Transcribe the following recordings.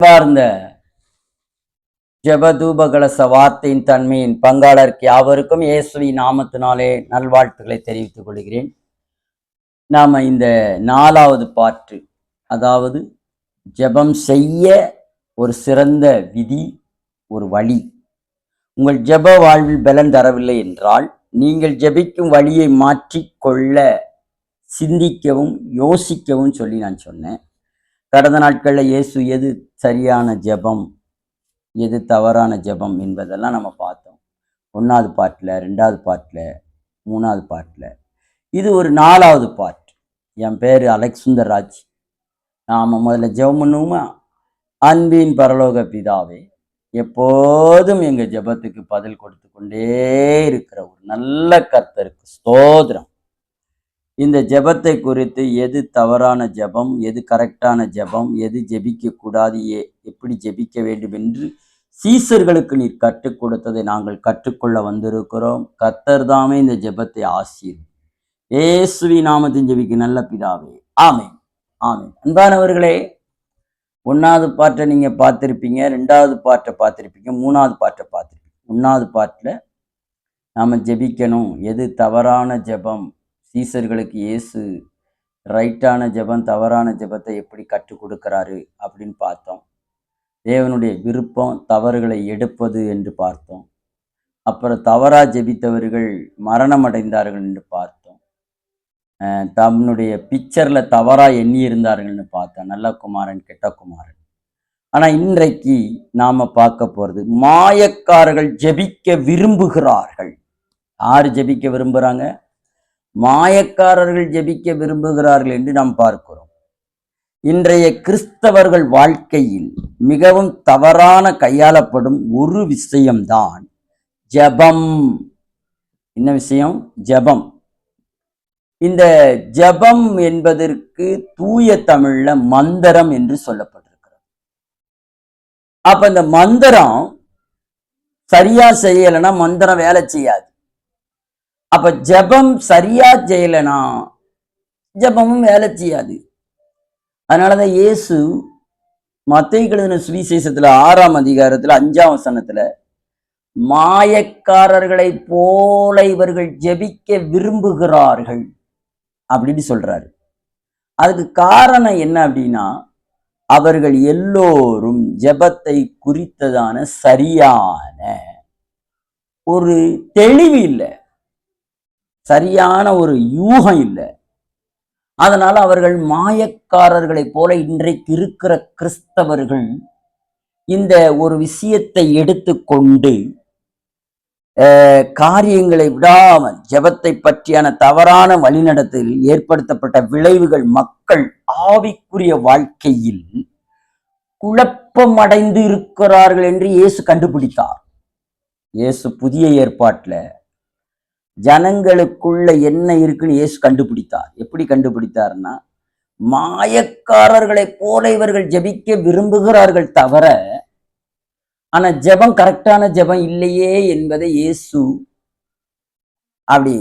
சார்ந்த ஜெபதூப கலச வார்த்தையின் தன்மையின் பங்காளருக்கு யாவருக்கும் இயேசுவின் நாமத்தினாலே நல்வாழ்த்துக்களை தெரிவித்துக் கொள்கிறேன். நாம இந்த 4வது பாட்டு, அதாவது ஜெபம் செய்ய ஒரு சிறந்த விதி, ஒரு வழி. உங்கள் ஜெப வாழ்வில் பலன் தரவில்லை என்றால் நீங்கள் ஜெபிக்கும் வழியை மாற்றிக்கொள்ள சிந்திக்கவும் யோசிக்கவும் சொல்லி நான் சொன்னேன். கடந்த நாட்களில் இயேசு எது சரியான ஜெபம், எது தவறான ஜெபம் என்பதெல்லாம் நம்ம பார்த்தோம். 1வது பாட்டில், 2வது பாட்டில், 3வது பாட்டில். இது ஒரு 4வது பாட். என் பேர் அலெக்ஸ் சுந்தர்ராஜ். நாம் முதல்ல ஜெபம் பண்ணுவோமா? அன்பின் பரலோக பிதாவே, எப்போதும் எங்கள் ஜெபத்துக்கு பதில் கொடுத்து கொண்டே இருக்கிற ஒரு நல்ல கர்த்தருக்கு ஸ்தோத்திரம். இந்த ஜெபத்தை குறித்து எது தவறான ஜெபம், எது கரெக்டான ஜெபம், எது ஜெபிக்க கூடாது, எப்படி ஜெபிக்க வேண்டும் என்று சீசர்களுக்கு நீர் கற்றுக் கொடுத்ததை நாங்கள் கற்றுக்கொள்ள வந்திருக்கிறோம். கர்த்தர் தாமே இந்த ஜெபத்தை ஆசீர்வதிப்பார். இயேசுவின் நாமத்தின் ஜெபிக்க நல்ல பிதாவே, ஆமென் ஆமென். அன்பானவர்களே, 1வது பாட்டை நீங்க பார்த்திருப்பீங்க, 2வது பாட்டை பார்த்திருப்பீங்க, 3வது பாட்டை பார்த்திருப்பீங்க. 1வது பாட்டில் நாம ஜெபிக்கணும், எது தவறான ஜெபம், சீசர்களுக்கு இயேசு ரைட்டான ஜெபம் தவறான ஜெபத்தை எப்படி கற்றுக் கொடுக்கிறாரு அப்படின்னு பார்த்தோம். தேவனுடைய விருப்பம் தவறுகளை எடுப்பது என்று பார்த்தோம். அப்புறம் தவறா ஜெபித்தவர்கள் மரணம் அடைந்தார்கள் என்று பார்த்தோம். தன்னுடைய பிக்சர்ல தவறா எண்ணி இருந்தார்கள்னு பார்த்தோம், நல்ல குமாரன் கெட்ட குமாரன். ஆனா இன்றைக்கு நாம பார்க்க போறது, மாயக்காரர்கள் ஜெபிக்க விரும்புகிறார்கள். யாரு ஜெபிக்க விரும்புறாங்க? மாயக்காரர்கள் ஜெபிக்க விரும்புகிறார்கள் என்று நாம் பார்க்கிறோம். இன்றைய கிறிஸ்தவர்கள் வாழ்க்கையில் மிகவும் தவறான கையாளப்படும் ஒரு விஷயம்தான் ஜெபம். என்ன விஷயம்? ஜெபம். இந்த ஜெபம் என்பதற்கு தூய தமிழ்ல மந்திரம் என்று சொல்லப்பட்டிருக்கிறது. அப்ப இந்த மந்திரம் சரியா செய்யலைன்னா மந்திரம் வேலை செய்யாது. அப்ப ஜெபம் சரியா செய்யலைன்னா ஜெபமும் வேலை செய்யாது. அதனாலதான் இயேசு மத்தேயு எழுதின சுவிசேஷத்துல 6ஆம் அதிகாரத்துல 5ஆம் வசனத்துல, மாயக்காரர்களை போல இவர்கள் ஜெபிக்க விரும்புகிறார்கள் அப்படின்னு சொல்றாரு. அதுக்கு காரணம் என்ன அப்படின்னா, அவர்கள் எல்லோரும் ஜெபத்தை குறித்ததான சரியான ஒரு தெளிவு இல்லை, சரியான ஒரு யூகம் இல்லை. அதனால அவர்கள் மாயக்காரர்களை போல இன்றைக்கு இருக்கிற கிறிஸ்தவர்கள் இந்த ஒரு விஷயத்தை எடுத்துக்கொண்டு காரியங்களை விடாமல் ஜெபத்தை பற்றியான தவறான வழிநடத்தில் ஏற்படுத்தப்பட்ட விளைவுகள் மக்கள் ஆவிக்குரிய வாழ்க்கையில் குழப்பம் அடைந்து இருக்கிறார்கள் என்று இயேசு கண்டுபிடித்தார். இயேசு புதிய ஏற்பாட்டுல ஜனங்களுக்குள்ள என்ன இருக்குன்னு இயேசு கண்டுபிடித்தார். எப்படி கண்டுபிடித்தார்னா, மாயக்காரர்களை போல இவர்கள் ஜெபிக்க விரும்புகிறார்கள் தவிர, ஆனா ஜெபம் கரெக்டான ஜெபம் இல்லையே என்பதை இயேசு அப்படி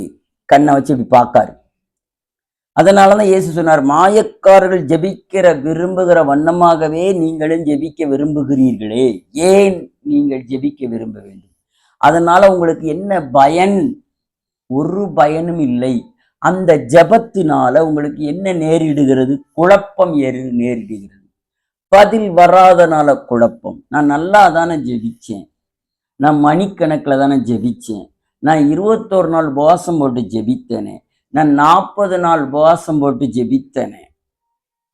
கண்ணை வச்சு இப்படி பார்க்காரு. அதனாலதான் இயேசு சொன்னார், மாயக்காரர்கள் ஜெபிக்கிற விரும்புகிற வண்ணமாகவே நீங்களும் ஜெபிக்க விரும்புகிறீர்களே, ஏன் நீங்கள் ஜெபிக்க விரும்ப வேண்டும்? அதனால உங்களுக்கு என்ன பயன்? ஒரு பயனும் இல்லை. அந்த ஜெபத்தினால உங்களுக்கு என்ன நேரிடுகிறது? குழப்பம் நேரிடுகிறது. பதில் வராதனால குழப்பம். நான் நல்லா தானே ஜெபிச்சேன், நான் மணிக்கணக்கில் தானே ஜெபிச்சேன், நான் 21 நாள் உபவாசம் போட்டு ஜெபித்தேனே, நான் 40 நாள் உபவாசம் போட்டு ஜெபித்தேனே.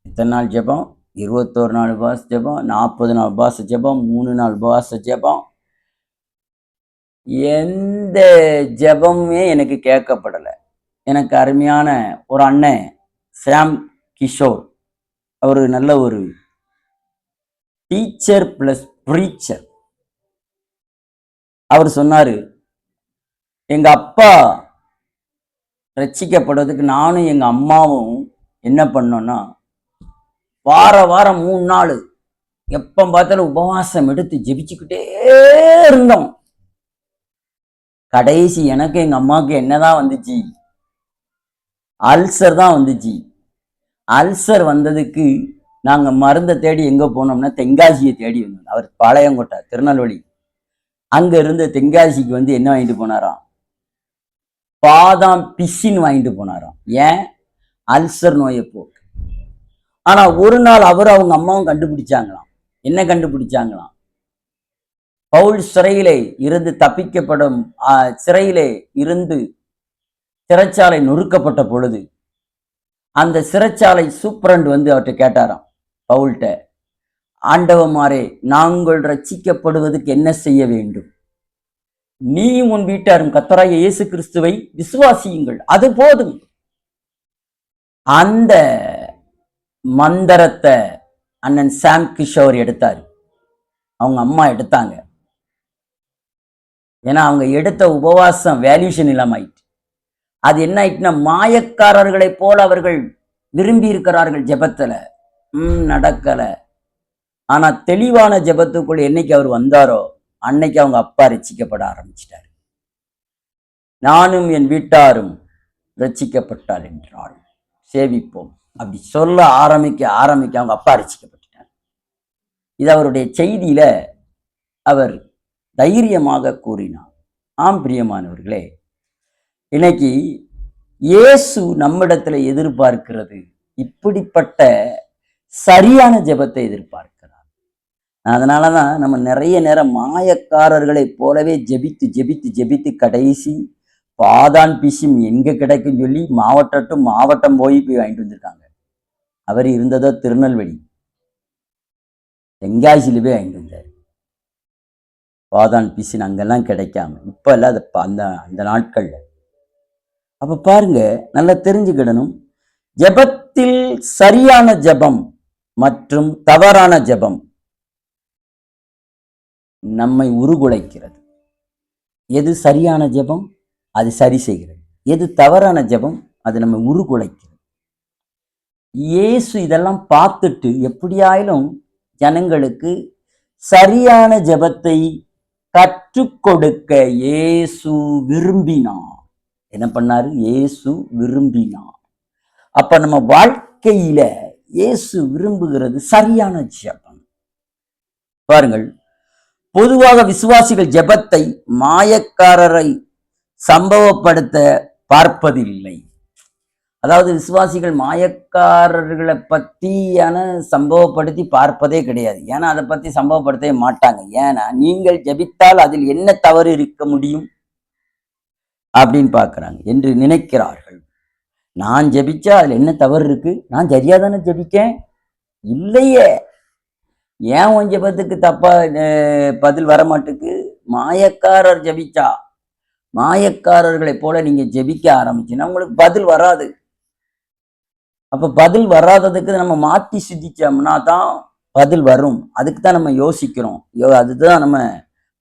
எத்தனை நாள் ஜெபம்? 21 நாள் உபவாச ஜெபம், 40 நாள் உபவாச ஜெபம், 3 நாள் உபவாச ஜெபம். எந்த ஜெபமே எனக்கு கேட்கப்படலை. எனக்கு அருமையான ஒரு அண்ணன் சாம் கிஷோர், அவர் நல்ல ஒரு டீச்சர் பிளஸ் ப்ரீச்சர். அவர் சொன்னாரு, எங்க அப்பா ரட்சிக்கப்படுறதுக்கு நானும் எங்க அம்மாவும் என்ன பண்ணோம்னா, வாரம் 3 நாள் எப்ப பார்த்தாலும் உபவாசம் எடுத்து ஜெபிச்சுக்கிட்டே இருந்தோம். கடைசி எனக்கு எங்க அம்மாவுக்கு என்னதான் வந்துச்சு? அல்சர் தான் வந்துச்சு. அல்சர் வந்ததுக்கு நாங்க மருந்தை தேடி எங்க போனோம்னா தென்காசியை தேடி வந்தோம். அவர் பாளையங்கோட்டை திருநெல்வேலி. அங்க இருந்து தென்காசிக்கு வந்து என்ன வாங்கிட்டு போனாராம்? பாதாம் பிசின் வாங்கிட்டு போனாராம். ஏன்? அல்சர் நோயை போக்கு. ஆனா ஒரு நாள் அவர் அவங்க அம்மாவும் கண்டுபிடிச்சாங்களாம். என்ன கண்டுபிடிச்சாங்களாம்? பவுல் சிறையிலே இருந்து தப்பிக்கப்படும் சிறையிலே இருந்து சிறைச்சாலை நொறுக்கப்பட்ட பொழுது அந்த சிறைச்சாலை சூப்பரண்ட் வந்து அவர்கிட்ட கேட்டாராம், பவுல்கிட்ட, ஆண்டவமாரே, நாங்கள் ரட்சிக்கப்படுவதற்கு என்ன செய்ய வேண்டும்? நீ உன் வீட்டாரும் கர்த்தராகிய இயேசு கிறிஸ்துவை விசுவாசியுங்கள், அது போதும். அந்த மந்திரத்தை அண்ணன் சாம் கிஷோர் எடுத்தாரு, அவங்க அம்மா எடுத்தாங்க. ஏன்னா அவங்க எடுத்த உபவாசம் வேல்யூஷன் இல்லாம ஆயிட்டு. அது என்ன ஆயிட்டுன்னா, மாயக்காரர்களை போல அவர்கள் விரும்பி இருக்கிறார்கள் ஜெபத்துல. நடக்கல. ஆனா தெளிவான ஜெபத்துக்குள் என்னைக்கு அவர் வந்தாரோ அன்னைக்கு அவங்க அப்பா ரட்சிக்கப்பட ஆரம்பிச்சிட்டாரு. நானும் என் வீட்டாரும் ரட்சிக்கப்பட்டார் என்றால் சேவிப்போம் அப்படி சொல்ல ஆரம்பிக்க அவங்க அப்பா ரட்சிக்கப்பட்டார். இது அவருடைய செய்தியில அவர் தைரியமாக கூறினார். ஆம் பிரியமானவர்களே, இன்னைக்கு இயேசு நம்மிடத்துல எதிர்பார்க்கிறது இப்படிப்பட்ட சரியான ஜெபத்தை எதிர்பார்க்கிறார். அதனாலதான் நம்ம நிறைய நேரம் மாயக்காரர்களை போலவே ஜெபித்து ஜெபித்து ஜெபித்து கடைசி பாதான் பிசிம் எங்க கிடைக்கும் சொல்லி மாவட்டம் போய் வாங்கிட்டு வந்திருக்காங்க. அவர் இருந்ததோ திருநெல்வேலி, தென்காசியில போய் வாங்கிட்டு வந்தார். பாதான் பிசின் அங்கெல்லாம் கிடைக்காம இப்ப இல்ல, அந்த நாட்கள்ல. அப்ப பாருங்க, நல்லா தெரிஞ்சுக்கிடணும், ஜெபத்தில் சரியான ஜெபம் மற்றும் தவறான ஜெபம் நம்மை உருகுலைக்கிறது. எது சரியான ஜெபம்? அது சரி செய்கிறது. எது தவறான ஜெபம்? அது நம்ம உருகுலைக்கிறது. இயேசு இதெல்லாம் பார்த்துட்டு எப்படியாயிலும் ஜனங்களுக்கு சரியான ஜெபத்தை கற்றுக் கொடுக்க இயேசு விரும்பினார். என்ன பண்ணாரு? இயேசு விரும்பினார். அப்ப நம்ம வாழ்க்கையில இயேசு விரும்புகிறது சரியான ஜெபம். பாருங்கள், பொதுவாக விசுவாசிகள் ஜெபத்தை மாயக்காரரை சம்பவப்படுத்த பார்ப்பதில்லை. அதாவது விசுவாசிகள் மாயக்காரர்களை பத்தியான சம்பவப்படுத்தி பார்ப்பதே கிடையாது. ஏன்னா அதை பத்தி சம்பவப்படுத்தவே மாட்டாங்க. ஏன்னா நீங்கள் ஜெபித்தால் அதில் என்ன தவறு இருக்க முடியும் அப்படின்னு பார்க்கிறாங்க என்று நினைக்கிறார்கள். நான் ஜெபிச்சா அதுல என்ன தவறு இருக்கு? நான் சரியா தானே ஜெபிக்கேன். இல்லையே, ஏன் உன் ஜெபத்துக்கு தப்பா பதில் வர மாட்டுக்கு? மாயக்காரர் ஜெபிச்சா, மாயக்காரர்களை போல நீங்க ஜெபிக்க ஆரம்பிச்சுன்னா உங்களுக்கு பதில் வராது. அப்ப பதில் வராததுக்கு நம்ம மாற்றி சிந்திச்சோம்னா தான் பதில் வரும். அதுக்கு தான் நம்ம யோசிக்கிறோம், அதுதான் நம்ம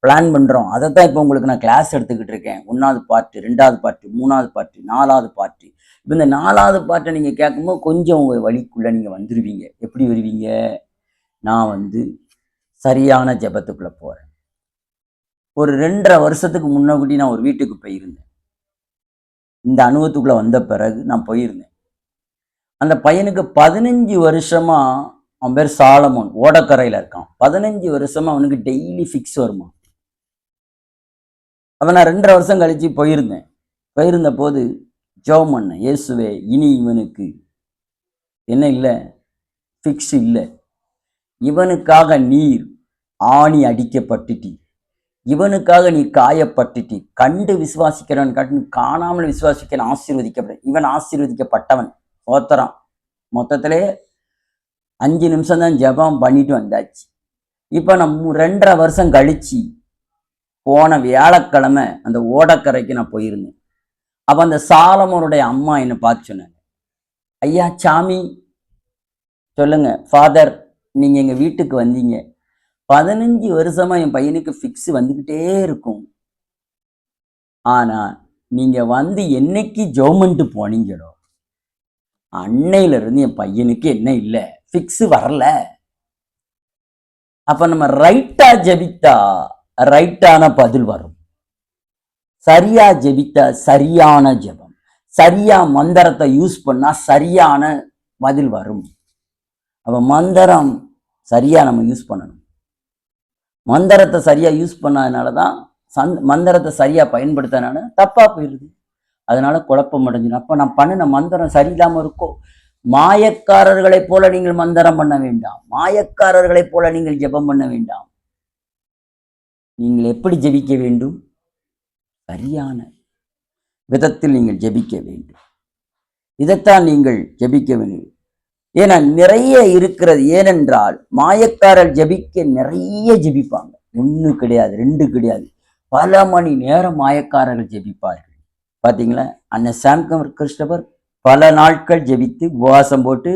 பிளான் பண்றோம். அதை தான் இப்போ உங்களுக்கு நான் கிளாஸ் எடுத்துக்கிட்டு இருக்கேன். 1வது பாட்டு, 2வது பாட்டு, 3வது பாட்டு, 4வது பாட்டு. இப்போ இந்த 4வது பாட்டை நீங்க கேட்கும்போது கொஞ்சம் உங்க வழிக்குள்ள நீங்க வந்துருவீங்க. எப்படி வருவீங்க? நான் சரியான ஜெபத்துக்குள்ள போறேன். ஒரு 2.5 வருஷத்துக்கு முன்னாடி நான் ஒரு வீட்டுக்கு போயிருந்தேன். இந்த அனுபவத்துக்குள்ள வந்த பிறகு நான் போயிருந்தேன். அந்த பையனுக்கு 15 வருஷமா, அவன் பேர் சாலமோன், ஓடக்கரையில இருக்கான். 15 வருஷமா அவனுக்கு டெய்லி ஃபிக்ஸ் வருமா. அவன் நான் 2.5 வருஷம் கழிச்சு போயிருந்தேன். போயிருந்த போது ஜெபம் பண்ணேன், இயேசுவே, இனி இவனுக்கு என்ன இல்லை, ஃபிக்ஸ் இல்லை. இவனுக்காக நீர் ஆணி அடிக்கப்பட்டுட்டி, இவனுக்காக நீ காயப்பட்டுட்டி. கண்டு விசுவாசிக்கிறவன் காட்டு காணாமல் விசுவாசிக்க ஆசீர்வதிக்கப்பட. இவன் ஆசீர்வதிக்கப்பட்டவன். ஓத்தரான். மொத்தத்திலே 5 நிமிஷம் தான் ஜெபம் பண்ணிட்டு வந்தாச்சு. இப்ப நான் 2.5 வருஷம் கழிச்சு போன வியாழக்கிழமை அந்த ஓடக்கரைக்கு நான் போயிருந்தேன். அப்ப அந்த சாலமோனுடைய அம்மா என்னை பார்த்து சொன்னாங்க, ஐயா சாமி, சொல்லுங்க ஃபாதர், நீங்க எங்க வீட்டுக்கு வந்தீங்க. 15 வருஷமா என் பையனுக்கு ஃபிக்ஸ் வந்துகிட்டே இருக்கும். ஆனா நீங்க என்னைக்கு ஜெபம்ன்ட்டு போனீங்களோ அன்னையில இருந்து என் பையனுக்கு என்ன இல்லை, ஃபிக்ஸ் வரல. அப்ப நம்ம ரைட்டா ஜெபித்தா ரைட்டான பதில் வரும். சரியா ஜெபித்தா சரியான ஜெபம், சரியா மந்திரத்தை யூஸ் பண்ணா சரியான பதில் வரும். அப்ப மந்திரம் சரியா நம்ம யூஸ் பண்ணணும். மந்திரத்தை சரியா யூஸ் பண்ணாதனாலதான் மந்திரத்தை சரியா பயன்படுத்தினால தப்பா போயிருது. அதனால குழப்பம் அடைஞ்சிடும். அப்ப நான் பண்ணின மந்திரம் சரியில்லாம இருக்கும். மாயக்காரர்களைப் போல நீங்கள் மந்திரம் பண்ண வேண்டாம். மாயக்காரர்களைப் போல நீங்கள் ஜெபம் பண்ண வேண்டாம். நீங்கள் எப்படி ஜெபிக்க வேண்டும்? சரியான விதத்தில் நீங்கள் ஜெபிக்க வேண்டும். இதைத்தான் நீங்கள் ஜெபிக்க வேண்டும். ஏன்னா நிறைய இருக்கிறது. ஏனென்றால் மாயக்காரர் ஜெபிக்க நிறைய ஜெபிப்பாங்க. 1 கிடையாது, 2 கிடையாது, பல மணி நேரம் மாயக்காரர்கள் ஜெபிப்பார்கள். பார்த்தீங்களா? அண்ணன் சாம்கர் கிறிஸ்டபர் பல நாட்கள் ஜெபித்து உபவாசம் போட்டு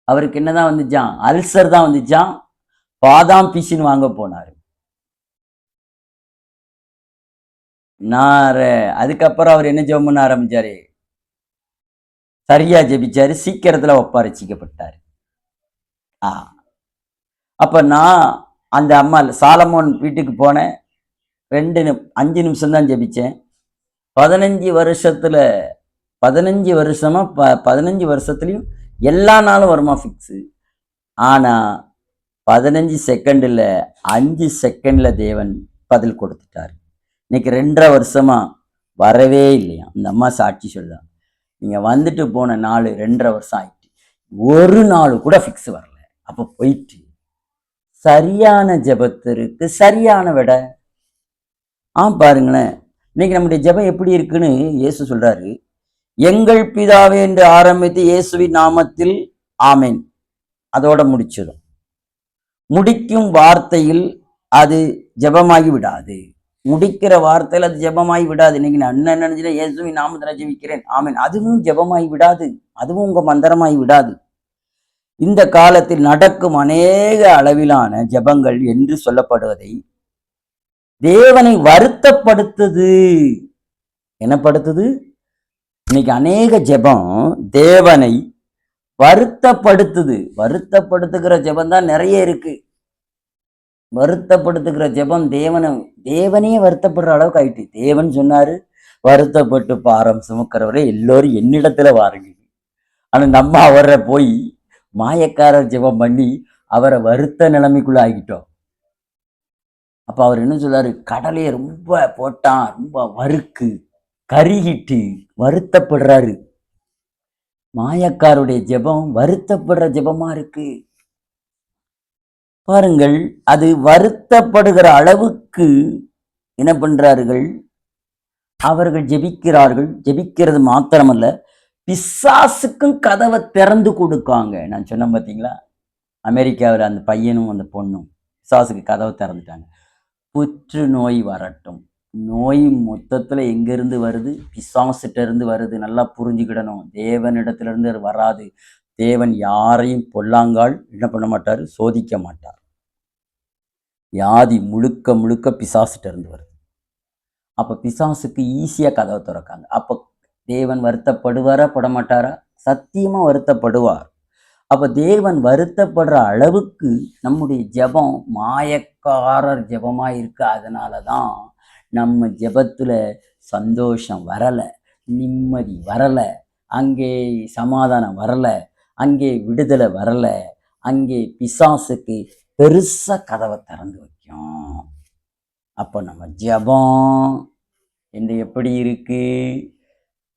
அவருக்கு என்னதான் வந்துச்சான்? அல்சர் தான் வந்துச்சான். பாதாம் பிசின் வாங்க போனாரு. அதுக்கப்புறம் அவர் என்ன ஜெபம் பண்ண ஆரம்பிச்சாரு? சரியா ஜெபிச்சாரு. சீக்கிரத்துல ஒப்படைச்சிக்கப்பட்டாரு. அப்ப நான் அந்த அம்மா சாலமோன் வீட்டுக்கு போனேன். 5 நிமிஷம் தான் ஜெபிச்சேன். 15 வருஷமா 15 வருஷத்துலயும் எல்லா நாளும் வருமா ஃபிக்ஸு. ஆனா 15 செகண்ட்ல 5 செகண்ட்ல தேவன் பதில் கொடுத்துட்டாரு. இன்னைக்கு 2.5 வருஷமா வரவே இல்லையா. அந்த அம்மா சாட்சி சொல்லுதான், நீங்க வந்துட்டு போன நாள் 2.5 வருஷம் ஆயிட்டு, ஒரு நாள் கூட ஃபிக்ஸ் வரல. அப்ப போயிட்டு சரியான ஜெபத்திற்கு சரியான விட. பாருங்களேன், இன்னைக்கு நம்முடைய ஜெபம் எப்படி இருக்குன்னு இயேசு சொல்றாரு. எங்கள் பிதாவே என்று ஆரம்பித்து இயேசுவின் நாமத்தில் ஆமென், அதோட முடிச்சிடும். முடிக்கும் வார்த்தையில் அது ஜெபமாகி விடாது. முடிக்கிற வார்த்தையில் அது ஜெபமாகி விடாது. இன்னைக்கு நான் என்ன நினைச்சுன்னா இயேசுவின் நாமத்தில் ஜெபிக்கிறேன் ஆமென், அதுவும் ஜெபமாகி விடாது. அதுவும் உங்க மந்திரமாகி விடாது. இந்த காலத்தில் நடக்கும் அநேக அளவிலான ஜெபங்கள் என்று சொல்லப்படுவதை தேவனை வருத்தப்படுத்துது. என்ன படுத்துது? இன்னைக்கு அநேக ஜெபம் தேவனை வருத்தப்படுத்துது. வருத்தப்படுத்துகிற ஜெபம் தான் நிறைய இருக்கு. வருத்தப்படுத்துகிற ஜெபம் தேவனே வருத்தப்படுற அளவுக்கு ஆயிட்டு. தேவன் சொன்னாரு, வருத்தப்பட்டு பாரம் சுமக்கிறவரை எல்லோரும் என்னிடத்துல வாருங்க. ஆனா நம்ம அவரை போய் மாயக்காரர் ஜெபம் பண்ணி அவரை வருத்த நிலைமைக்குள்ள ஆகிட்டோம். அப்ப அவர் என்ன சொல்றாரு? கடலையை ரொம்ப போட்டான், ரொம்ப வறுக்கு கருகிட்டு வருத்தப்படுறாரு. மாயக்காருடைய ஜெபம் வருத்தப்படுற ஜெபமா இருக்கு. பாருங்கள், அது வருத்தப்படுகிற அளவுக்கு என்ன பண்றார்கள்? அவர்கள் ஜெபிக்கிறார்கள். ஜெபிக்கிறது மாத்திரமல்ல, பிசாசுக்கும் கதவை திறந்து கொடுக்காங்க. நான் சொன்னேன் பார்த்தீங்களா, அமெரிக்காவில் அந்த பையனும் அந்த பொண்ணும் பிசாசுக்கு கதவை திறந்துட்டாங்க. புற்றுநோய் வரட்டும். நோய் மொத்தத்துல எங்கிருந்து வருது? பிசாசுட்ட இருந்து வருது. நல்லா புரிஞ்சுக்கிடணும். தேவனிடத்திலிருந்து வராது. தேவன் யாரையும் பொல்லாங்கால் என்ன பண்ண மாட்டாரு? சோதிக்க மாட்டார். வியாதி முழுக்க முழுக்க பிசாசுட்ட இருந்து வருது. அப்ப பிசாசுக்கு ஈஸியா கதவை திறக்காங்க. அப்ப தேவன் வருத்தப்படுவாரா பட மாட்டாரா? சத்தியமா வருத்தப்படுவார். அப்ப தேவன் வருத்தப்படுற அளவுக்கு நம்முடைய ஜெபம் மாயக்காரர் ஜெபமா இருக்கு. அதனாலதான் நம்ம ஜெபத்துல சந்தோஷம் வரல, நிம்மதி வரல, அங்கே சமாதானம் வரல, அங்கே விடுதலை வரல. அங்கே பிசாசுக்கு பெருசா கதவை திறந்து வைக்கும். அப்போ நம்ம ஜெபம் என்று எப்படி இருக்கு?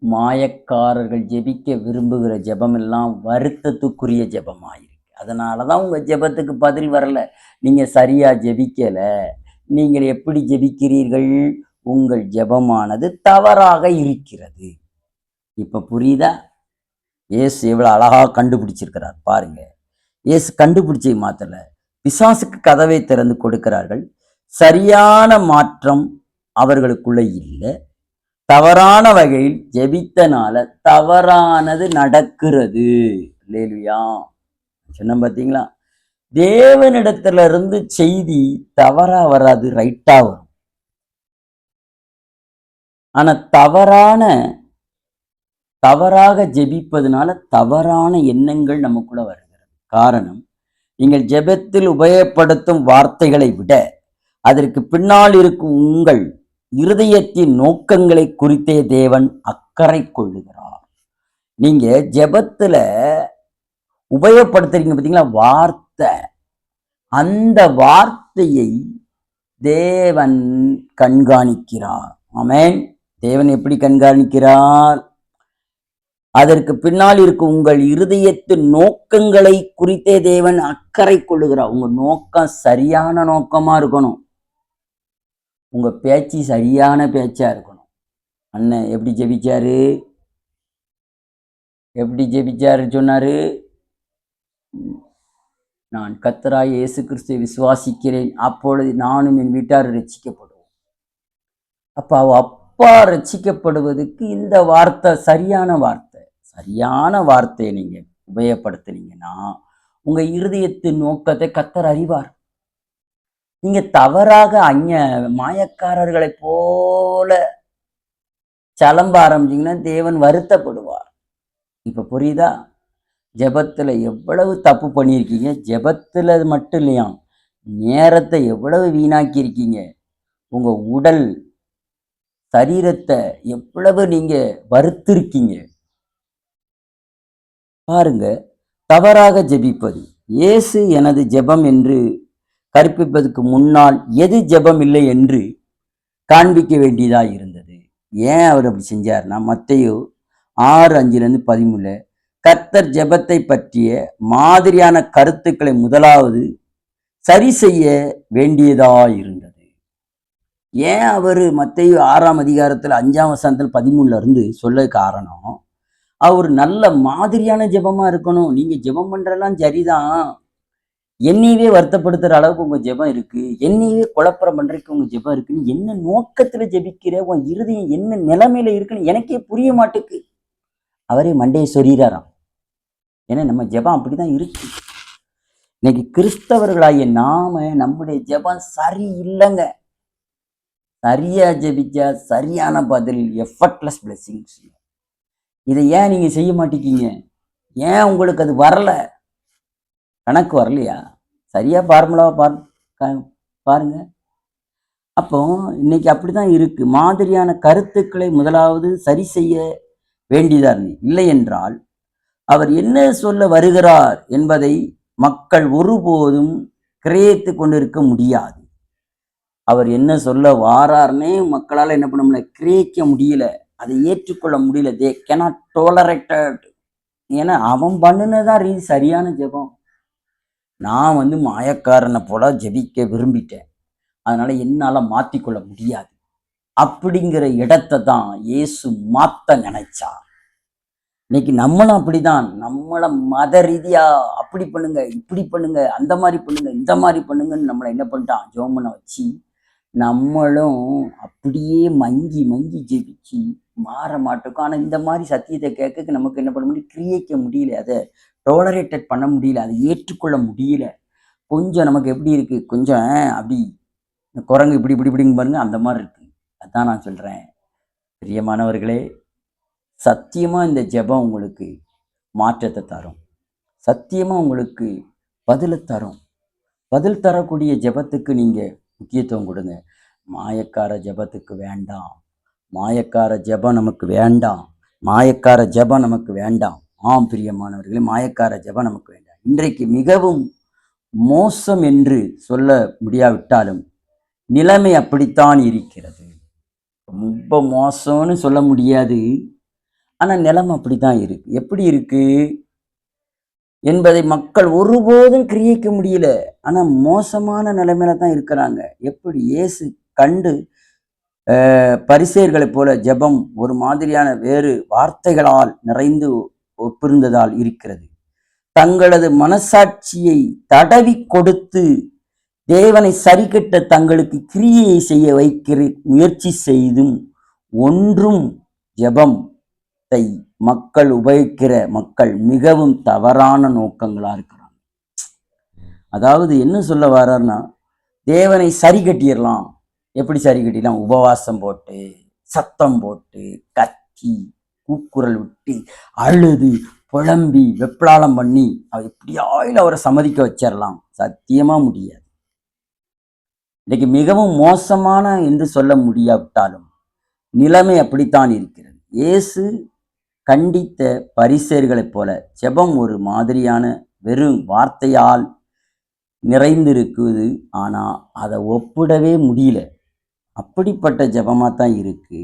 மாயக்காரர்கள் ஜெபிக்க விரும்புகிற ஜெபம் எல்லாம் வருத்தத்துக்குரிய ஜெபமாயிருக்கு. அதனாலதான் உங்க ஜெபத்துக்கு பதில் வரல. நீங்க சரியா ஜெபிக்கல. நீங்கள் எப்படி ஜெபிக்கிறீர்கள்? உங்கள் ஜெபமானது தவறாக இருக்கிறது. இப்ப புரியுதா? இயேசு எவ்வளவு அழகா கண்டுபிடிச்சிருக்கிறார் பாருங்க. இயேசு கண்டுபிடிச்சை மாத்தல, பிசாசுக்கு கதவை திறந்து கொடுக்கிறார்கள். சரியான மாற்றம் அவர்களுக்குள்ள இல்லை. தவறான வகையில் ஜெபித்தனால தவறானது நடக்கிறது. இல்லையா? சொன்ன பார்த்தீங்களா? தேவனிடத்துல இருந்து செய்தி தவறா வராது, ரைட்டா வரும். ஆனா தவறாக ஜெபிப்பதனால தவறான எண்ணங்கள் நமக்குள்ள வருகிறது. காரணம், நீங்கள் ஜெபத்தில் உபயோகப்படுத்தும் வார்த்தைகளை விட அதற்கு பின்னால் இருக்கும் உங்கள் இருதயத்தின் நோக்கங்களை குறித்தே தேவன் அக்கறை கொள்ளுகிறார். நீங்க ஜெபத்துல உபயோகப்படுத்துறீங்க பார்த்தீங்களா வார்த்தை. அந்த வார்த்தையை தேவன் கண்காணிக்கிறார். ஆமென். தேவன் எப்படி கண்காணிக்கிறார்? அதற்கு பின்னால் இருக்கும் உங்கள் இருதயத்தின் நோக்கங்களை குறித்தே தேவன் அக்கறை கொள்ளுகிறார். உங்க நோக்கம் சரியான நோக்கமா இருக்கணும். உங்க பேச்சு சரியான பேச்சா இருக்கணும். அண்ணன் எப்படி ஜெபிச்சாரு? எப்படி ஜெபிச்சாரு சொன்னாரு? நான் கர்த்தராகிய இயேசு கிறிஸ்துவை விசுவாசிக்கிறேன், அப்பொழுது நானும் என் வீட்டார் ரட்சிக்கப்படுவோம். அப்ப அப்பா ரட்சிக்கப்படுவதற்கு இந்த வார்த்தை சரியான வார்த்தை. சரியான வார்த்தையை நீங்க உபயோகப்படுத்தினீங்கன்னா உங்க இருதயத்தின் நோக்கத்தை கர்த்தர் அறிவார். நீங்க தவறாக மாயக்காரர்களைப் போல சலம்ப ஆரம்பிச்சீங்கன்னா தேவன் வருத்தப்படுவார். இப்ப புரியுதா? ஜெபத்துல எவ்வளவு தப்பு பண்ணியிருக்கீங்க. ஜெபத்துல மட்டும் இல்லையா, நேரத்தை எவ்வளவு வீணாக்கி இருக்கீங்க. உங்க உடல் சரீரத்தை எவ்வளவு நீங்க வருத்திருக்கீங்க பாருங்க. தவறாக ஜெபிப்பது. இயேசு எனது ஜெபம் என்று கற்பிப்பதற்கு முன்னால் எது ஜெபம் இல்லை என்று காண்பிக்க வேண்டியதா இருந்தது. ஏன் அவர் அப்படி செஞ்சார்னா, மத்தேயு 6:5-13 கர்த்தர் ஜெபத்தை பற்றிய மாதிரியான கருத்துக்களை முதலாவது சரி செய்ய வேண்டியதா இருந்தது. ஏன் அவர் மத்தேயு 6:5-13 சொல்ல காரணம், அவர் நல்ல மாதிரியான ஜெபமா இருக்கணும். நீங்க ஜெபம் பண்றதெல்லாம் சரிதான், என்னையவே வருத்தப்படுத்துற அளவுக்கு உங்க ஜெபம் இருக்கு, என்னையவே குழப்பம் பண்றதுக்கு உங்க ஜெபம் இருக்குன்னு என்ன நோக்கத்துல ஜெபிக்கிற, உன் இருதயம் என்ன நிலைமையில இருக்குன்னு எனக்கே புரிய மாட்டுக்கு. அவரே மண்டையை சொறிறாராம். ஏன்னா நம்ம ஜெபம் அப்படிதான் இருக்கு. இன்னைக்கு கிறிஸ்தவர்களாகிய நாம நம்முடைய ஜெபம் சரி இல்லைங்க. சரியா ஜெபிச்சா சரியான பதில், எஃபர்ட்லெஸ் பிளெஸிங்ஸ். இதை ஏன் நீங்க செய்ய மாட்டேங்கீங்க? ஏன் உங்களுக்கு அது வரல? கணக்கு வரலையா? சரியா ஃபார்முலாவை பாருங்க. அப்போ இன்னைக்கு அப்படிதான் இருக்கு. மாதிரியான கருத்துக்களை முதலாவது சரி செய்ய வேண்டியதா இல்லை என்றால் அவர் என்ன சொல்ல வருகிறார் என்பதை மக்கள் ஒருபோதும் கிரகித்து கொண்டிருக்க முடியாது. அவர் என்ன சொல்ல வாரார்னே மக்களால் என்ன பண்ண முடியல, கிரகிக்க முடியல, அதை ஏற்றுக்கொள்ள முடியல. தே cannot tolerate. ஏன்னா அவன் பண்ணுனதான் சரியான ஜெபம். நான் மாயக்காரனை போல ஜெபிக்க விரும்பிட்டேன், அதனால என்னால மாத்திக்கொள்ள முடியாது அப்படிங்கிற இடத்தை தான் இயேசு மாத்த நினைச்சார். இன்னைக்கு நம்மளும் அப்படிதான். நம்மளை மத ரீதியா அப்படி பண்ணுங்க, இப்படி பண்ணுங்க, அந்த மாதிரி பண்ணுங்க, இந்த மாதிரி பண்ணுங்கன்னு நம்மளை என்ன பண்ணிட்டான், ஜோமனை வச்சு நம்மளும் அப்படியே மங்கி மங்கி ஜெபிச்சு மாற மாட்டோம். ஆனா இந்த மாதிரி சத்தியத்தை கேட்க நமக்கு என்ன பண்ண முடியும், கிரியேக்க முடியல, அதை டோலரேட்டட் பண்ண முடியல, அதை ஏற்றுக்கொள்ள முடியல. கொஞ்சம் நமக்கு எப்படி இருக்கு, கொஞ்சம் அப்படி குரங்கு இப்படி இப்படி இப்படிங்க பாருங்க, அந்த மாதிரி இருக்கு. அதான் நான் சொல்றேன் பிரியமானவர்களே, சத்தியமா இந்த ஜெபம் உங்களுக்கு மாற்றத்தை தரும். சத்தியமா உங்களுக்கு பதிலை தரும். பதில் தரக்கூடிய ஜெபத்துக்கு நீங்க முக்கியத்துவம் கொடுங்க. மாயக்கார ஜெபத்துக்கு வேண்டாம். மாயக்கார ஜெபம் நமக்கு வேண்டாம். மாயக்கார ஜெபம் நமக்கு வேண்டாம். ஆம் பிரியமானவர்களே, மாயக்கார ஜெபம் நமக்கு வேண்டாம். இன்றைக்கு மிகவும் மோசம் என்று சொல்ல முடியாவிட்டாலும் நிலைமை அப்படித்தான் இருக்கிறது. ரொம்ப மோசம்னு சொல்ல முடியாது, ஆனா நிலைமை அப்படித்தான் இருக்கு. எப்படி இருக்கு என்பதை மக்கள் ஒருபோதும் கிரகிக்க முடியல. ஆனா மோசமான நிலைமையில தான் இருக்கிறாங்க. எப்படி இயேசு கண்டு பரிசேயர்களைப் போல ஜெபம் ஒரு மாதிரியான வேறு வார்த்தைகளால் நிறைந்து ஒப்பிருந்ததால் இருக்கிறது. தங்களது மனசாட்சியை தடவி கொடுத்து தேவனை சரிகட்ட தங்களுக்கு கிரியையை செய்ய வைக்கிற முயற்சி செய்தும் ஒன்றும் ஜெபத்தை மக்கள் உபயோகிக்கிற மக்கள் மிகவும் தவறான நோக்கங்களா இருக்கிறாங்க. அதாவது என்ன சொல்ல வர்றாருன்னா, தேவனை சரி கட்டிடலாம். எப்படி சரி கட்டிடலாம்? உபவாசம் போட்டு, சத்தம் போட்டு, கத்தி, கூக்குரல் விட்டு, அழுது, புலம்பி, வெப்ளாளம் பண்ணி எப்படியாயிலும் அவரை சம்மதிக்க வச்சிடலாம். சத்தியமா முடியாது. இன்னைக்கு மிகவும் மோசமான என்று சொல்ல முடியாவிட்டாலும் நிலைமை அப்படித்தான் இருக்கிறது. இயேசு கண்டித்த பரிசேயர்களைப் போல ஜெபம் ஒரு மாதிரியான வெறும் வார்த்தையால் நிறைந்திருக்குது. ஆனா அதை ஒப்பிடவே முடியல. அப்படிப்பட்ட ஜெபமா தான் இருக்கு.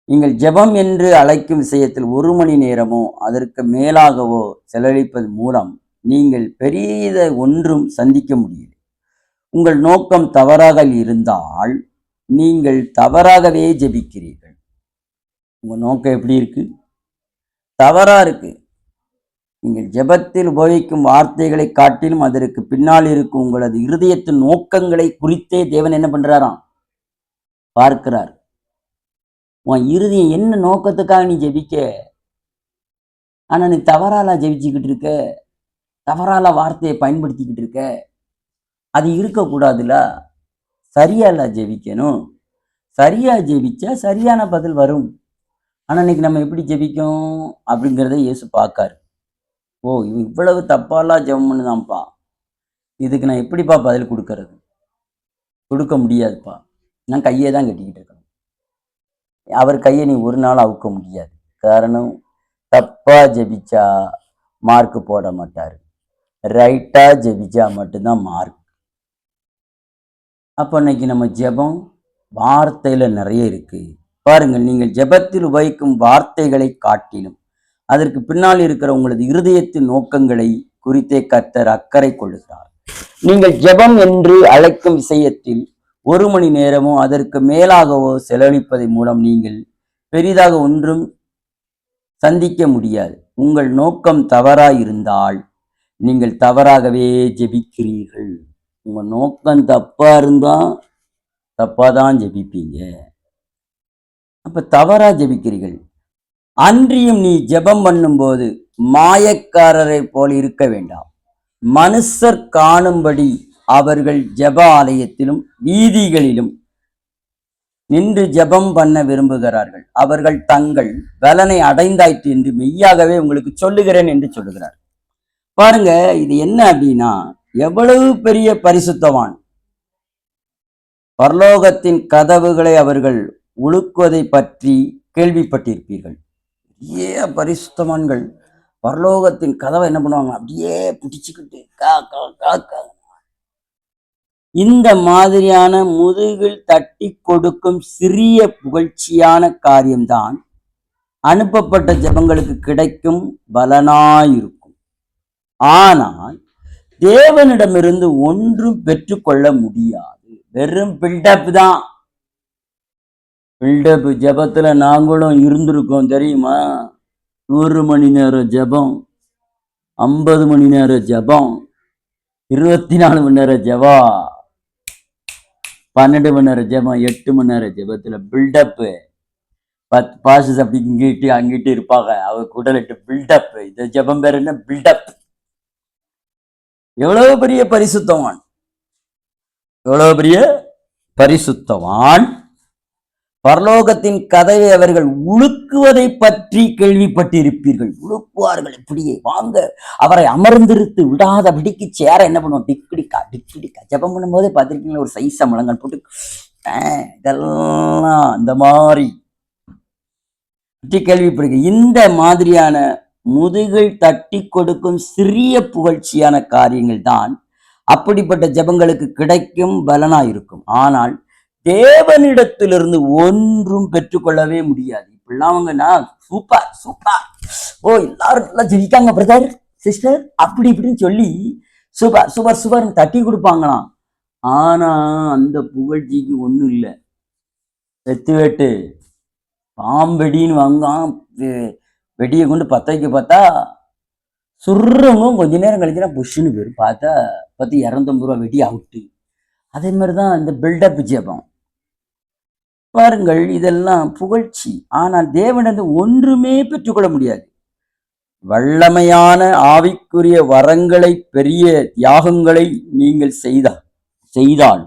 நீங்கள் ஜெபம் என்று அழைக்கும் விஷயத்தில் 1 மணி நேரமோ அதற்கு மேலாகவோ செலவழிப்பது மூலம் நீங்கள் பெரியத ஒன்றும் சந்திக்க முடியல. உங்கள் நோக்கம் தவறாக இருந்தால் நீங்கள் தவறாகவே ஜெபிக்கிறீர்கள். உங்க நோக்கம் எப்படி இருக்கு? தவறா இருக்கு. நீங்கள் ஜெபத்தில் உபயோகிக்கும் வார்த்தைகளை காட்டிலும் அதற்கு பின்னால் இருக்கும் உங்களது இருதயத்தின் நோக்கங்களை குறித்தே தேவன் என்ன பண்றாராம்? பார்க்கிறார். உன் இருதயம் என்ன நோக்கத்துக்காக நீ ஜெபிக்க? ஆனா நீ தவறால ஜெபிச்சுக்கிட்டு இருக்க, தவறால வார்த்தையை பயன்படுத்திக்கிட்டு இருக்க. அது இருக்கக்கூடாதுல. சரியால ஜெபிக்கணும். சரியா ஜெபிச்சா சரியான பதில் வரும். ஆனா இன்னைக்கு நம்ம எப்படி ஜெபிக்கோம் அப்படிங்கிறத இயேசு பார்க்காரு. ஓ, இவன் இவ்வளவு தப்பாலாம் ஜெபம் பண்ணுதான்ப்பா, இதுக்கு நான் எப்படிப்பா பதில் கொடுக்கறது? கொடுக்க முடியாதுப்பா. நான் கையை தான் கட்டிக்கிட்டு இருக்கணும். அவர் கையை நீ ஒரு நாள் அவுக்க முடியாது. காரணம், தப்பா ஜெபிச்சா மார்க் போட மாட்டாரு, ரைட்டா ஜெபிச்சா மட்டும்தான் மார்க். அப்போ இன்னைக்கு நம்ம ஜெபம் வார்த்தையில நிறைய இருக்கு. பாருங்கள், நீங்கள் ஜெபத்தில் உபயோகிக்கும் வார்த்தைகளை காட்டிலும் அதற்கு பின்னால் இருக்கிற உங்களது இருதயத்தின் நோக்கங்களை குறித்தே கர்த்தர் அக்கறை கொள்ளுகிறார். நீங்கள் ஜெபம் என்று அழைக்கும் விஷயத்தில் 1 மணி நேரமோ அதற்கு மேலாகவோ செலவழிப்பதன் மூலம் நீங்கள் பெரிதாக ஒன்றும் சந்திக்க முடியாது. உங்கள் நோக்கம் தவறா இருந்தால் நீங்கள் தவறாகவே ஜெபிக்கிறீர்கள். உங்க நோக்கம் தப்பா இருந்தா தப்பாதான் ஜெபிப்பீங்க. அப்ப தவறா ஜெபிக்கிறீர்கள். அன்றியும் நீ ஜெபம் பண்ணும்போது மாயக்காரரை போல் இருக்க வேண்டாம். மனுஷர் காணும்படி அவர்கள் ஜெப ஆலயத்திலும் வீதிகளிலும் நின்று ஜெபம் பண்ண விரும்புகிறார்கள். அவர்கள் தங்கள் பலனை அடைந்தாயிற்று என்று மெய்யாகவே உங்களுக்கு சொல்லுகிறேன் என்று சொல்லுகிறார். பாருங்க, இது என்ன அப்படின்னா, எவ்வளவு பெரிய பரிசுத்தவான். பரலோகத்தின் கதவுகளை அவர்கள் உழுக்குவதை பற்றி கேள்விப்பட்டிருப்பீர்கள். பரிசுத்தவான்கள் பரலோகத்தின் கதவை என்ன பண்ணுவாங்க? அப்படியே பிடிச்சுக்கிட்டு இந்த மாதிரியான முதுகில் தட்டி கொடுக்கும் சிறிய புகழ்ச்சியான காரியம்தான் அனுப்பப்பட்ட ஜெபங்களுக்கு கிடைக்கும் பலனாயிருக்கும். ஆனால் தேவனிடமிருந்து ஒன்றும் பெற்றுக்கொள்ள முடியாது. வெறும் பில்டப் தான். பில்டப் ஜெபத்துல நாங்களும் இருந்திருக்கோம் தெரியுமா? 100 மணி நேரம் ஜெபம், 50 மணி நேரம் ஜெபம், 24 மணி நேரம் ஜெபம், 12 மணி நேரம் ஜெபம், 8 மணி நேரம் ஜெபத்துல பில்டப். 10 பாஸ்டர்ஸ் அப்படி இங்கிட்டு அங்கிட்டு இருப்பாங்க, அவங்க குடலிட்டு பில்டப். இந்த ஜெபம் பேர் என்ன? பில்டப். எவ்வளவு பெரிய பரிசுத்தவான், எவ்வளவு பெரிய பரிசுத்தவான். பரலோகத்தின் கதவை அவர்கள் உழுக்குவதை பற்றி கேள்விப்பட்டிருப்பீர்கள். உழுக்குவார்கள். இப்படியே வாங்க, அவரை அமர்ந்திருத்து விடாதபடிக்கு சேர என்ன பண்ணுவோம்? டிக்கிடிக்கா டிக்கிடிக்கா. ஜெபம் பண்ணும் போதே பார்த்திருக்கீங்களா? ஒரு சைஸா முழங்கால் போட்டு இதெல்லாம் இந்த மாதிரி கேள்விப்படுங்க. இந்த மாதிரியான முதுகில் தட்டி கொடுக்கும் சிறிய புகழ்ச்சியான காரியங்கள் தான் அப்படிப்பட்ட ஜெபங்களுக்கு கிடைக்கும் பலனா இருக்கும். ஆனால் தேவனிடத்திலிருந்து ஒன்றும் பெற்றுக்கொள்ளவே முடியாது. இப்படிலாம் அவங்கன்னா சூப்பர் சூப்பர், ஓ எல்லாரும் நல்லா ஜெயிக்காங்க பிரதர் சிஸ்டர் அப்படி இப்படின்னு சொல்லி சூப்பர் சூப்பர் சூப்பர் தட்டி கொடுப்பாங்களாம். ஆனா அந்த புகழ்ச்சிக்கு ஒன்றும் இல்லை. வெட்டு பாம்பெடின்னு வாங்கான், வெடியை கொண்டு பத்த வைக்க பார்த்தா சுருங்க கொஞ்ச நேரம் கழிச்சுனா புஷ்ஷுன்னு போயிடும். பார்த்தா 250 ரூபா வெடி அவுட்டு. அதே மாதிரிதான் இந்த பில்டப் ஜெபம். பாருங்கள், இதெல்லாம் புகழ்ச்சி. ஆனால் தேவனிடம் ஒன்றுமே பெற்றுக்கொள்ள முடியாது. வல்லமையான ஆவிக்குரிய வரங்களை, பெரிய தியாகங்களை நீங்கள் செய்தால்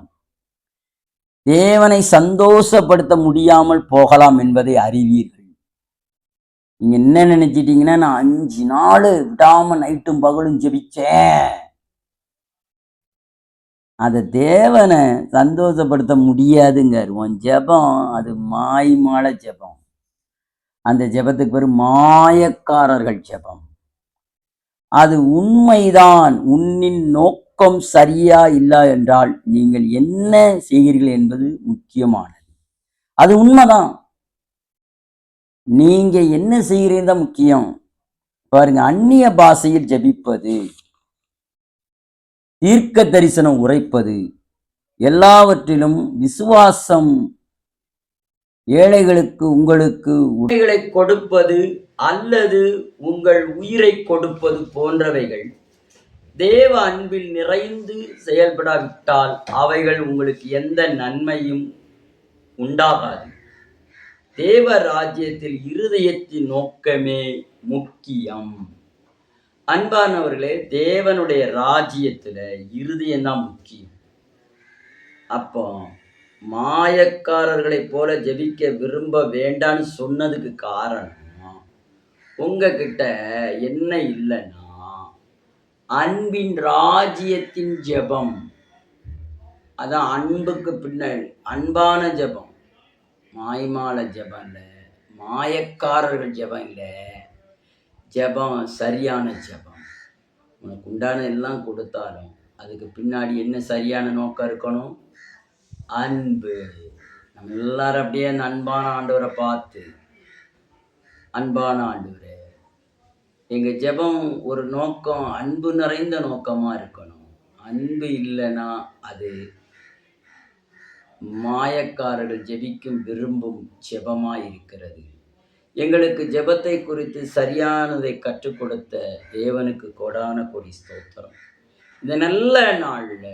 தேவனை சந்தோஷப்படுத்த முடியாமல் போகலாம் என்பதை அறிவீர்கள். நீங்க என்ன நினைச்சிட்டீங்கன்னா, நான் 5 நாள் விடாம நைட்டும் பகலும் ஜெபிச்சேன், அதை தேவனை சந்தோஷப்படுத்த முடியாதுங்க. உன் ஜெபம் அது மாய்மால ஜெபம். அந்த ஜெபத்துக்கு பேரு மாயக்காரர்கள் ஜெபம். அது உண்மைதான். உன்னின் நோக்கம் சரியா இல்லா என்றால் நீங்கள் என்ன செய்கிறீர்கள் என்பது முக்கியமானது. அது உண்மைதான். நீங்க என்ன செய்கிறீங்க தான் முக்கியம். பாருங்க, அந்நிய பாஷையில் ஜெபிப்பது, தீர்க்க தரிசனம் உரைப்பது, எல்லாவற்றிலும் விசுவாசம், ஏழைகளுக்கு உங்களுக்கு உடைகளை கொடுப்பது அல்லது உங்கள் உயிரை கொடுப்பது போன்றவைகள் தேவ அன்பில் நிறைந்து செயல்படாவிட்டால் அவைகள் உங்களுக்கு எந்த நன்மையும் உண்டாகாது. தேவ ராஜ்யத்தில் இருதயத்தின் நோக்கமே முக்கியம். அன்பானவர்களே, தேவனுடைய ராஜ்யத்துல இருதயம்தான் முக்கியம். அப்போ மாயக்காரர்களைப் போல ஜெபிக்க விரும்ப வேண்டான்னு சொன்னதுக்கு காரணம், உங்ககிட்ட என்ன இல்லைன்னா அன்பின் ராஜ்யத்தின் ஜெபம். அதான் அன்புக்கு பின்னாடி அன்பான ஜெபம், மாய்மால ஜெபம் இல்லை, மாயக்காரர்கள் ஜெபம் இல்லை. ஜெபம் சரியான ஜெபம். உனக்கு உண்டான எல்லாம் கொடுத்தாலும் அதுக்கு பின்னாடி என்ன சரியான நோக்கம் இருக்கணும்? அன்பு. நம்ம எல்லாரும் அப்படியே அந்த அன்பான ஆண்டவரை பார்த்து, அன்பான ஆண்டவரே, எங்க ஜெபம் ஒரு நோக்கம், அன்பு நிறைந்த நோக்கமா இருக்கணும். அன்பு இல்லைன்னா அது மாயக்காரர்கள் ஜெபிக்கும் விரும்பும் ஜெபமா இருக்கிறது. எங்களுக்கு ஜெபத்தை குறித்து சரியானதை கற்றுக் கொடுத்த தேவனுக்கு கோடான கோடி ஸ்தோத்திரம். இந்த நல்ல நாள்ல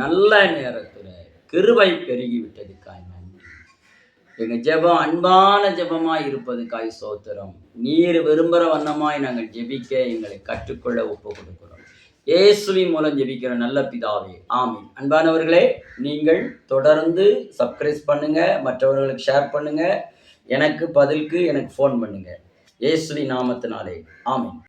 நல்ல நேரத்துல கிருபை பெருகி விட்டதுக்காய் நன்றி. எங்க ஜெபம் அன்பான ஜெபமாய் இருப்பதுக்காய் ஸ்தோத்திரம். நீர் விரும்புகிற வண்ணமாய் நாங்கள் ஜெபிக்க எங்களை கற்றுக்கொள்ள ஒப்பு கொடுக்கிறோம். இயேசுவின் மூலம் ஜெபிக்கிற நல்ல பிதாவே, ஆமீன். அன்பானவர்களே, நீங்கள் தொடர்ந்து சப்ஸ்கிரைப் பண்ணுங்க, மற்றவர்களுக்கு ஷேர் பண்ணுங்க, எனக்கு பதிலுக்கு எனக்கு ஃபோன் பண்ணுங்க. இயேசுவின் நாமத்தினாலே, ஆமீன்.